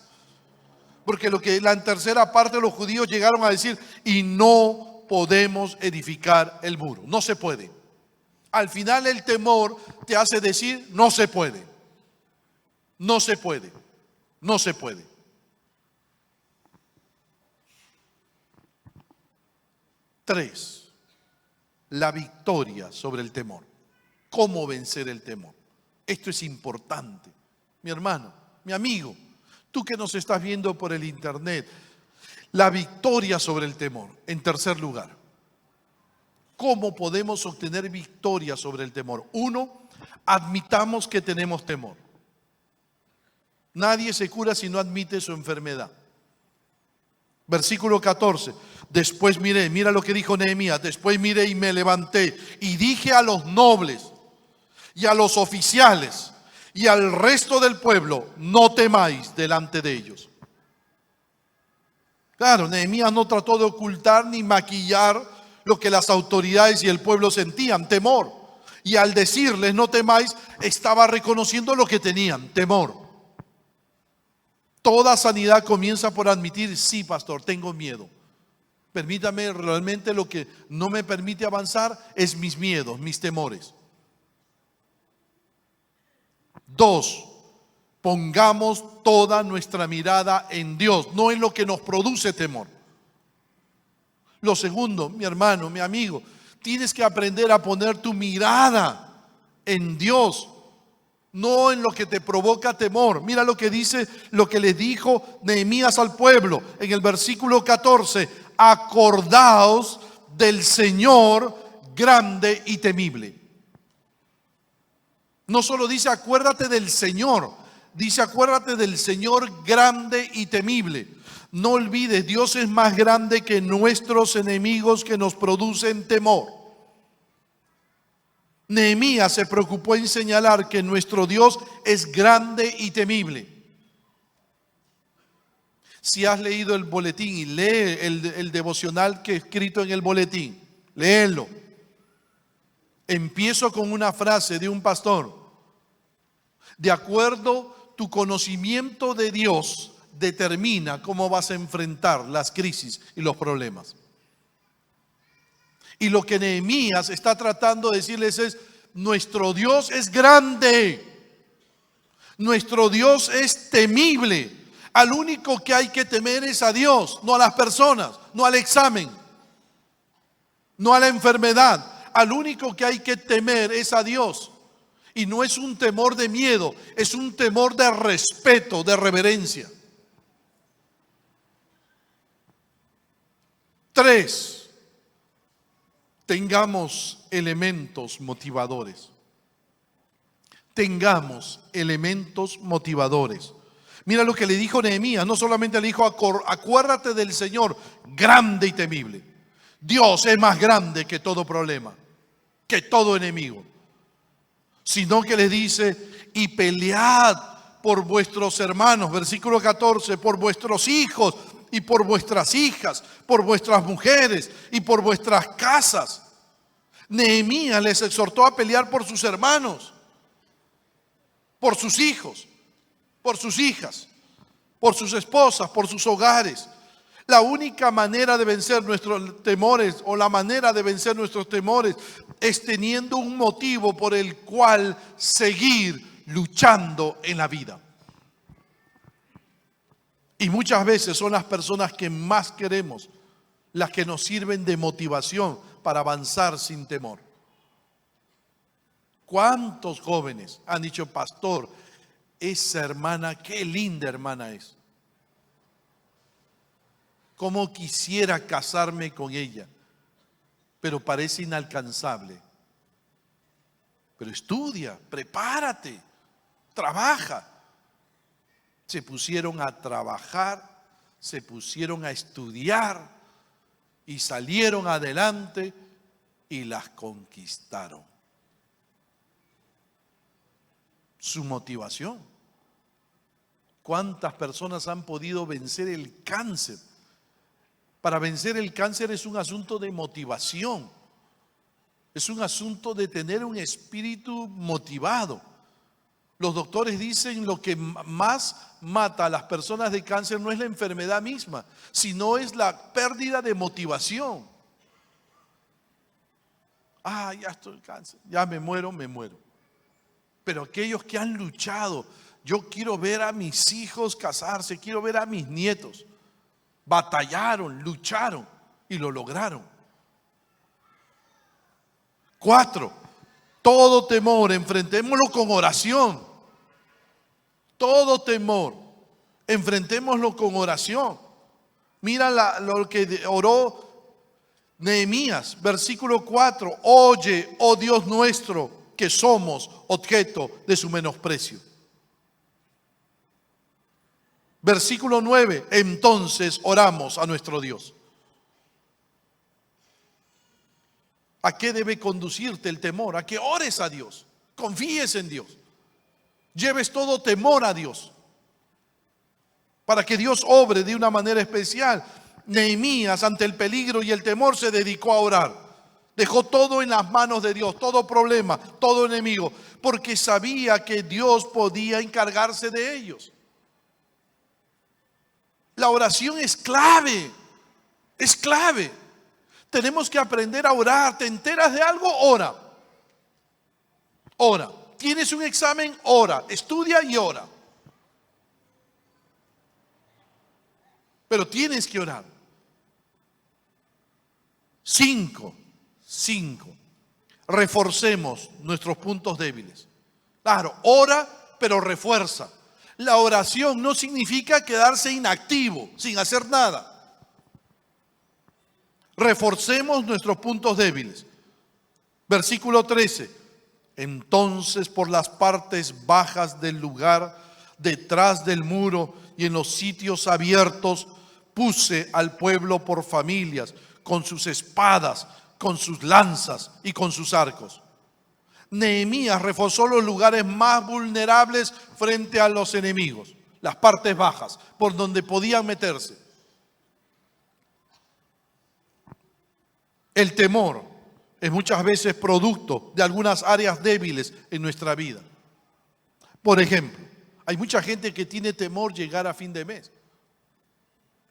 C: Porque lo que la tercera parte de los judíos llegaron a decir, y no podemos edificar el muro. No se puede. Al final el temor te hace decir, no se puede. No se puede. No se puede. Tres, la victoria sobre el temor. ¿Cómo vencer el temor? Esto es importante. Mi hermano, mi amigo, tú que nos estás viendo por el internet, la victoria sobre el temor. En tercer lugar, ¿cómo podemos obtener victoria sobre el temor? Uno, admitamos que tenemos temor. Nadie se cura si no admite su enfermedad. Versículo 14. Después miré, mira lo que dijo Nehemías. Después miré y me levanté y dije a los nobles y a los oficiales y al resto del pueblo, no temáis delante de ellos. Claro, Nehemías no trató de ocultar ni maquillar lo que las autoridades y el pueblo sentían, temor. Y al decirles no temáis, estaba reconociendo lo que tenían, temor. Toda sanidad comienza por admitir, sí, pastor, tengo miedo. Permítame, realmente lo que no me permite avanzar es mis miedos, mis temores. Dos, pongamos toda nuestra mirada en Dios, no en lo que nos produce temor. Lo segundo, mi hermano, mi amigo, tienes que aprender a poner tu mirada en Dios, no en lo que te provoca temor. Mira lo que dice, lo que le dijo Nehemías al pueblo en el versículo 14. Acordaos del Señor grande y temible. No solo dice acuérdate del Señor, dice acuérdate del Señor grande y temible. No olvides, Dios es más grande que nuestros enemigos que nos producen temor. Nehemías se preocupó en señalar que nuestro Dios es grande y temible. Si has leído el boletín y lee el devocional que he escrito en el boletín, léelo. Empiezo con una frase de un pastor. De acuerdo, tu conocimiento de Dios determina cómo vas a enfrentar las crisis y los problemas. Y lo que Nehemías está tratando de decirles es, nuestro Dios es grande, nuestro Dios es temible. Al único que hay que temer es a Dios, no a las personas, no al examen, no a la enfermedad. Al único que hay que temer es a Dios. Y no es un temor de miedo, es un temor de respeto, de reverencia. 3, tengamos elementos motivadores. Tengamos elementos motivadores. Mira lo que le dijo Nehemías, no solamente le dijo acuérdate del Señor grande y temible. Dios es más grande que todo problema, que todo enemigo. Sino que les dice, y pelead por vuestros hermanos, versículo 14, por vuestros hijos y por vuestras hijas, por vuestras mujeres y por vuestras casas. Nehemías les exhortó a pelear por sus hermanos, por sus hijos, por sus hijas, por sus esposas, por sus hogares. La única manera de vencer nuestros temores, o la manera de vencer nuestros temores, es teniendo un motivo por el cual seguir luchando en la vida. Y muchas veces son las personas que más queremos las que nos sirven de motivación para avanzar sin temor. ¿Cuántos jóvenes han dicho, pastor, esa hermana, qué linda hermana es? Cómo quisiera casarme con ella, pero parece inalcanzable. Pero estudia, prepárate, trabaja. Se pusieron a trabajar, se pusieron a estudiar y salieron adelante y las conquistaron. Su motivación. ¿Cuántas personas han podido vencer el cáncer? Para vencer el cáncer es un asunto de motivación. Es un asunto de tener un espíritu motivado. Los doctores dicen lo que más mata a las personas de cáncer no es la enfermedad misma, sino es la pérdida de motivación. Ya estoy cáncer, ya me muero. Pero aquellos que han luchado, yo quiero ver a mis hijos casarse, quiero ver a mis nietos. Batallaron, lucharon y lo lograron. 4, todo temor, enfrentémoslo con oración. Todo temor, enfrentémoslo con oración. Mira lo que oró Nehemías, versículo 4. Oye, oh Dios nuestro, que somos objeto de su menosprecio. Versículo 9. Entonces oramos a nuestro Dios. ¿A qué debe conducirte el temor? A que ores a Dios, confíes en Dios, lleves todo temor a Dios, para que Dios obre de una manera especial. Nehemías, ante el peligro y el temor, se dedicó a orar. Dejó todo en las manos de Dios, todo problema, todo enemigo, porque sabía que Dios podía encargarse de ellos. La oración es clave, es clave. Tenemos que aprender a orar. ¿Te enteras de algo? Ora. Ora. ¿Tienes un examen? Ora. Estudia y ora. Pero tienes que orar. 5. Reforcemos nuestros puntos débiles. Claro, ora, pero refuerza. La oración no significa quedarse inactivo, sin hacer nada. Reforcemos nuestros puntos débiles. Versículo 13. Entonces por las partes bajas del lugar, detrás del muro y en los sitios abiertos, puse al pueblo por familias, con sus espadas, con sus lanzas y con sus arcos. Nehemías reforzó los lugares más vulnerables frente a los enemigos, las partes bajas, por donde podían meterse. El temor es muchas veces producto de algunas áreas débiles en nuestra vida. Por ejemplo, hay mucha gente que tiene temor llegar a fin de mes.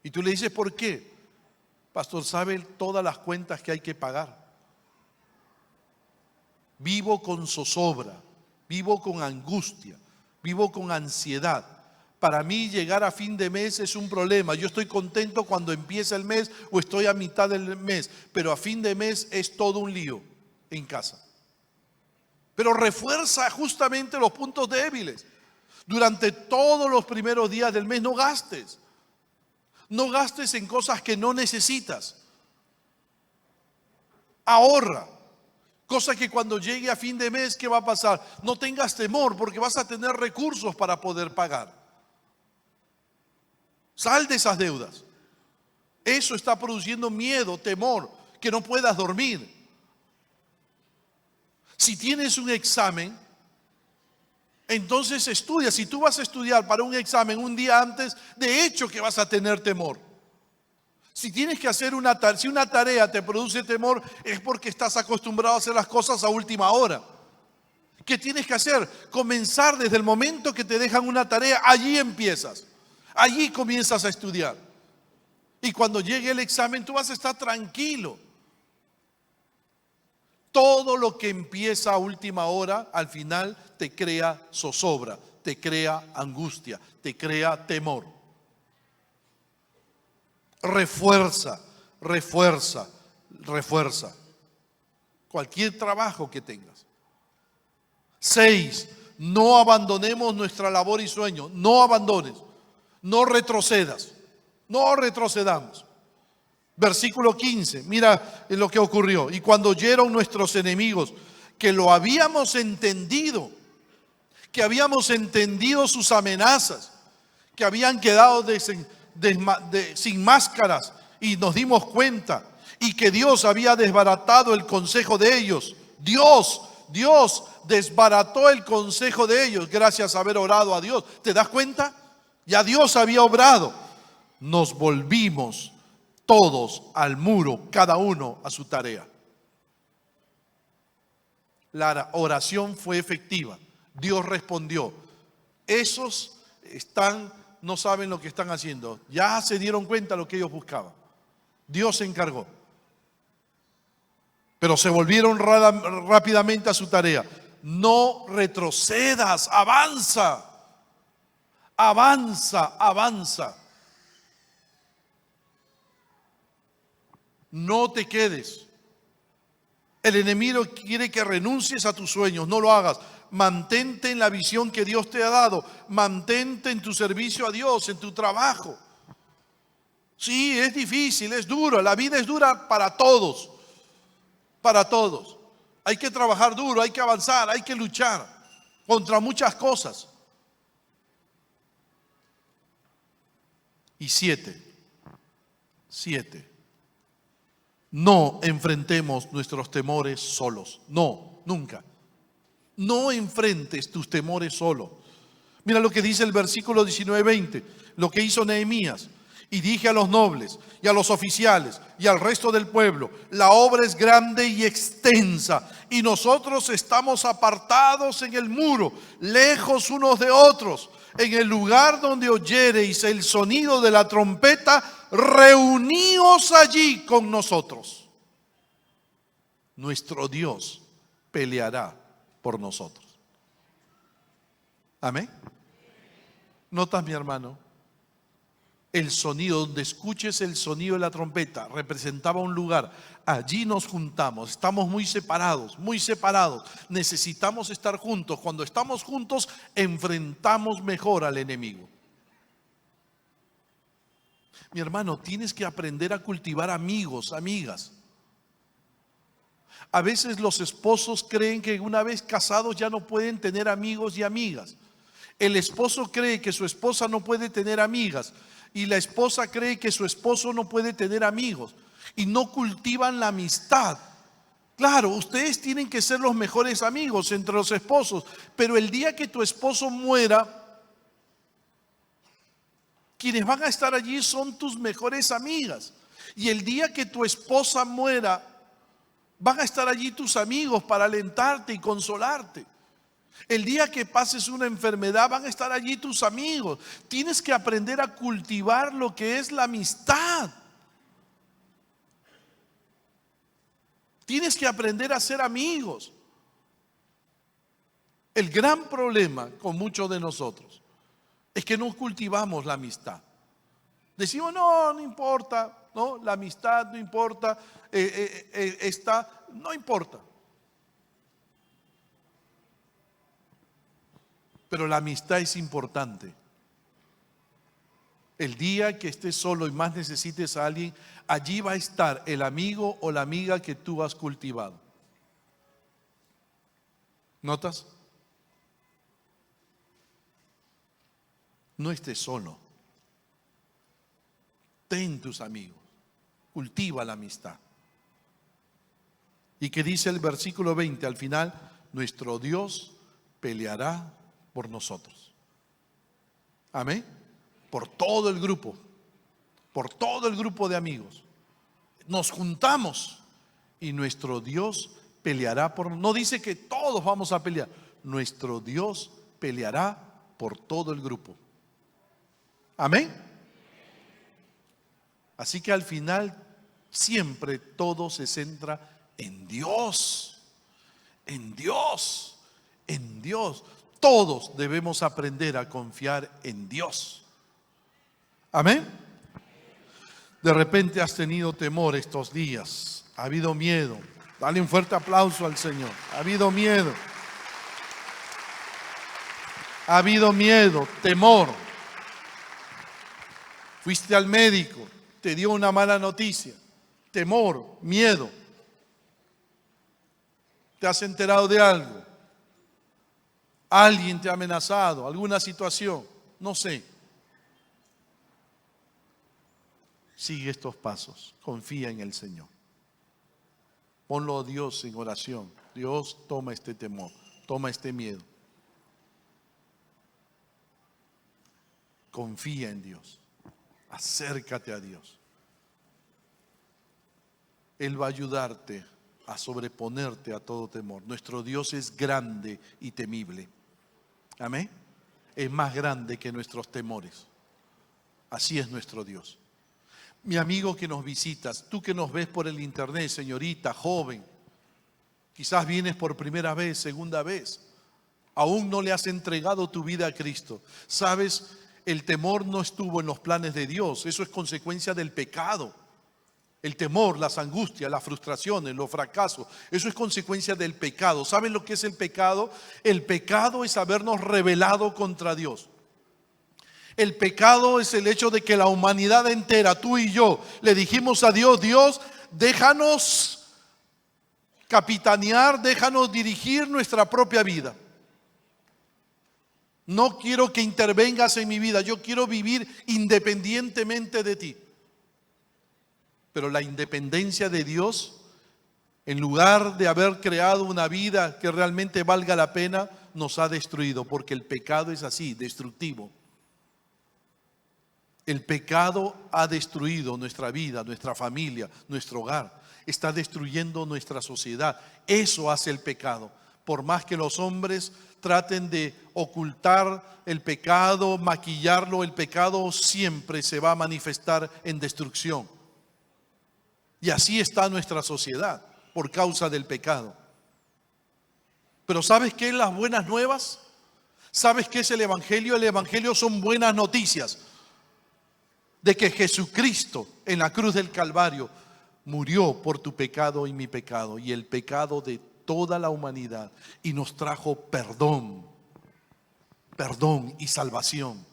C: Y tú le dices, ¿por qué? Pastor, ¿sabe todas las cuentas que hay que pagar? Vivo con zozobra, vivo con angustia, vivo con ansiedad. Para mí llegar a fin de mes es un problema. Yo estoy contento cuando empieza el mes o estoy a mitad del mes, pero a fin de mes es todo un lío en casa. Pero refuerza justamente los puntos débiles. Durante todos los primeros días del mes no gastes. No gastes en cosas que no necesitas. Ahorra. Cosa que cuando llegue a fin de mes, ¿qué va a pasar? No tengas temor porque vas a tener recursos para poder pagar. Sal de esas deudas. Eso está produciendo miedo, temor, que no puedas dormir. Si tienes un examen, entonces estudia. Si tú vas a estudiar para un examen un día antes, de hecho que vas a tener temor. Si tienes que hacer si una tarea te produce temor, es porque estás acostumbrado a hacer las cosas a última hora. ¿Qué tienes que hacer? Comenzar desde el momento que te dejan una tarea, allí empiezas. Allí comienzas a estudiar. Y cuando llegue el examen, tú vas a estar tranquilo. Todo lo que empieza a última hora, al final te crea zozobra, te crea angustia, te crea temor. Refuerza cualquier trabajo que tengas. 6. No abandonemos nuestra labor y sueño. No abandones. No retrocedas. No retrocedamos. Versículo 15. Mira lo que ocurrió. Y cuando oyeron nuestros enemigos que lo habíamos entendido, que habíamos entendido sus amenazas, que habían quedado sin máscaras, y nos dimos cuenta, y que Dios había desbaratado el consejo de ellos. Dios desbarató el consejo de ellos gracias a haber orado a Dios. ¿Te das cuenta? Ya Dios había obrado. Nos volvimos todos al muro, cada uno a su tarea. La oración fue efectiva. Dios respondió: esos no saben lo que están haciendo. Ya se dieron cuenta de lo que ellos buscaban. Dios se encargó. Pero se volvieron rápidamente a su tarea. No retrocedas, avanza, avanza, avanza. No te quedes. El enemigo quiere que renuncies a tus sueños, no lo hagas. Mantente en la visión que Dios te ha dado. Mantente en tu servicio a Dios, en tu trabajo. Sí, es difícil, es duro. La vida es dura para todos. Para todos. Hay que trabajar duro, hay que avanzar, hay que luchar contra muchas cosas. Y 7. No enfrentemos nuestros temores solos. No, nunca. No enfrentes tus temores solo. Mira lo que dice el versículo 19-20, lo que hizo Nehemías. Y dije a los nobles y a los oficiales y al resto del pueblo: la obra es grande y extensa, y nosotros estamos apartados en el muro, lejos unos de otros. En el lugar donde oyereis el sonido de la trompeta, reuníos allí con nosotros. Nuestro Dios peleará por nosotros. Amén. ¿Notas, mi hermano? El sonido, donde escuches el sonido de la trompeta, representaba un lugar. Allí nos juntamos, estamos muy separados, muy separados. Necesitamos estar juntos. Cuando estamos juntos, enfrentamos mejor al enemigo. Mi hermano, tienes que aprender a cultivar amigos, amigas. A veces los esposos creen que una vez casados ya no pueden tener amigos y amigas. El esposo cree que su esposa no puede tener amigas, y la esposa cree que su esposo no puede tener amigos, y no cultivan la amistad. Claro, ustedes tienen que ser los mejores amigos entre los esposos, pero el día que tu esposo muera, quienes van a estar allí son tus mejores amigas. Y el día que tu esposa muera, van a estar allí tus amigos para alentarte y consolarte. El día que pases una enfermedad, van a estar allí tus amigos. Tienes que aprender a cultivar lo que es la amistad. Tienes que aprender a ser amigos. El gran problema con muchos de nosotros es que no cultivamos la amistad. Decimos: no importa, no, la amistad no importa, no importa. Pero la amistad es importante. El día que estés solo y más necesites a alguien, allí va a estar el amigo o la amiga que tú has cultivado. ¿Notas? No estés solo. Ten tus amigos. Cultiva la amistad. ¿Y qué dice el versículo 20 al final? Nuestro Dios peleará por nosotros. Amén. Por todo el grupo de amigos. Nos juntamos y nuestro Dios peleará por nosotros. No dice que todos vamos a pelear. Nuestro Dios peleará por todo el grupo. Amén. Así que al final siempre todo se centra en Dios. En Dios. En Dios. Todos debemos aprender a confiar en Dios. Amén. De repente has tenido temor estos días. Ha habido miedo. Dale un fuerte aplauso al Señor. Ha habido miedo. Ha habido miedo, temor. Fuiste al médico, te dio una mala noticia. Temor, miedo. Te has enterado de algo. Alguien te ha amenazado, alguna situación, no sé. Sigue estos pasos, confía en el Señor. Ponlo a Dios en oración. Dios, toma este temor, toma este miedo. Confía en Dios, acércate a Dios. Él va a ayudarte a sobreponerte a todo temor. Nuestro Dios es grande y temible. Amén. Es más grande que nuestros temores. Así es nuestro Dios. Mi amigo que nos visitas, tú que nos ves por el internet, señorita, joven, quizás vienes por primera vez, segunda vez, aún no le has entregado tu vida a Cristo. Sabes, el temor no estuvo en los planes de Dios, eso es consecuencia del pecado. El temor, las angustias, las frustraciones, los fracasos, eso es consecuencia del pecado. ¿Saben lo que es el pecado? El pecado es habernos rebelado contra Dios. El pecado es el hecho de que la humanidad entera, tú y yo, le dijimos a Dios: Dios, déjanos capitanear, déjanos dirigir nuestra propia vida. No quiero que intervengas en mi vida, yo quiero vivir independientemente de ti. Pero la independencia de Dios, en lugar de haber creado una vida que realmente valga la pena, nos ha destruido, porque el pecado es así, destructivo. El pecado ha destruido nuestra vida, nuestra familia, nuestro hogar. Está destruyendo nuestra sociedad. Eso hace el pecado. Por más que los hombres traten de ocultar el pecado, maquillarlo, el pecado siempre se va a manifestar en destrucción. Y así está nuestra sociedad por causa del pecado. Pero ¿sabes qué es las buenas nuevas? ¿Sabes qué es el Evangelio? El Evangelio son buenas noticias de que Jesucristo en la cruz del Calvario murió por tu pecado y mi pecado y el pecado de toda la humanidad, y nos trajo perdón y salvación.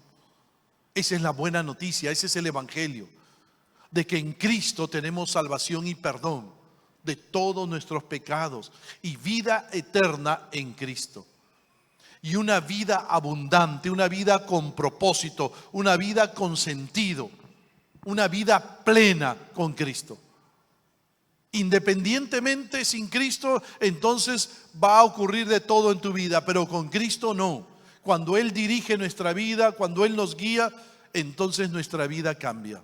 C: Esa es la buena noticia, ese es el Evangelio, de que en Cristo tenemos salvación y perdón de todos nuestros pecados y vida eterna en Cristo. Y una vida abundante, una vida con propósito, una vida con sentido, una vida plena con Cristo. Independientemente, sin Cristo, entonces va a ocurrir de todo en tu vida, pero con Cristo no. Cuando Él dirige nuestra vida, cuando Él nos guía, entonces nuestra vida cambia.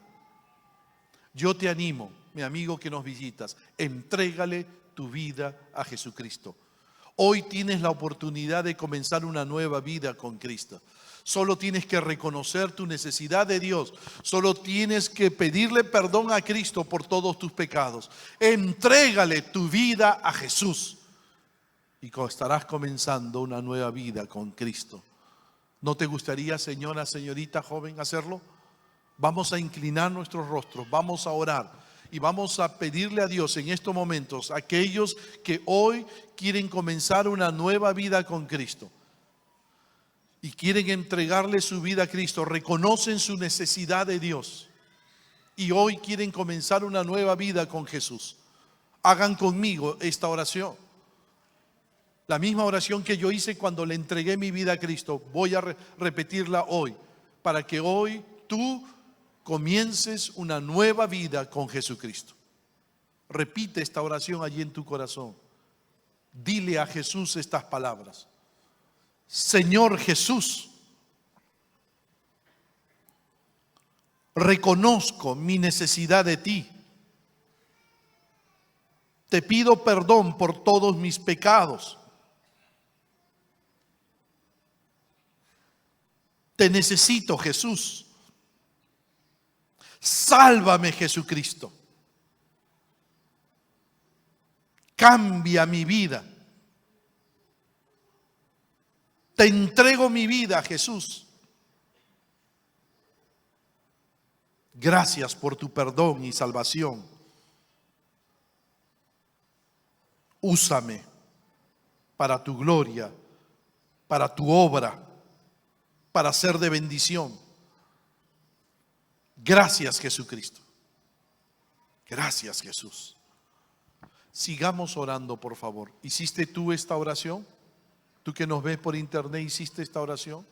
C: Yo te animo, mi amigo que nos visitas, entrégale tu vida a Jesucristo. Hoy tienes la oportunidad de comenzar una nueva vida con Cristo. Solo tienes que reconocer tu necesidad de Dios. Solo tienes que pedirle perdón a Cristo por todos tus pecados. Entrégale tu vida a Jesús y estarás comenzando una nueva vida con Cristo. ¿No te gustaría, señora, señorita, joven, hacerlo? Vamos a inclinar nuestros rostros, vamos a orar y vamos a pedirle a Dios en estos momentos, a aquellos que hoy quieren comenzar una nueva vida con Cristo y quieren entregarle su vida a Cristo, reconocen su necesidad de Dios y hoy quieren comenzar una nueva vida con Jesús. Hagan conmigo esta oración. La misma oración que yo hice cuando le entregué mi vida a Cristo, voy a repetirla hoy, para que hoy tú comiences una nueva vida con Jesucristo. Repite esta oración allí en tu corazón. Dile a Jesús estas palabras. Señor Jesús, reconozco mi necesidad de ti. Te pido perdón por todos mis pecados. Te necesito, Jesús. Sálvame, Jesucristo. Cambia mi vida. Te entrego mi vida, Jesús. Gracias por tu perdón y salvación. Úsame para tu gloria, para tu obra, para ser de bendición. Gracias, Jesucristo. Gracias, Jesús. Sigamos orando, por favor. ¿Hiciste tú esta oración? Tú que nos ves por internet, ¿hiciste esta oración?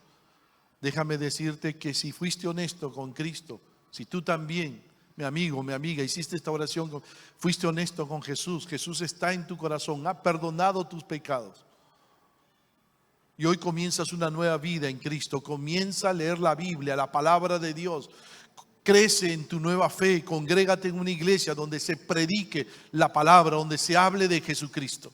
C: Déjame decirte que si fuiste honesto con Cristo, si tú también, mi amigo, mi amiga, hiciste esta oración, fuiste honesto con Jesús, Jesús está en tu corazón, ha perdonado tus pecados. Y hoy comienzas una nueva vida en Cristo, comienza a leer la Biblia, la palabra de Dios. Crece en tu nueva fe, congrégate en una iglesia donde se predique la palabra, donde se hable de Jesucristo.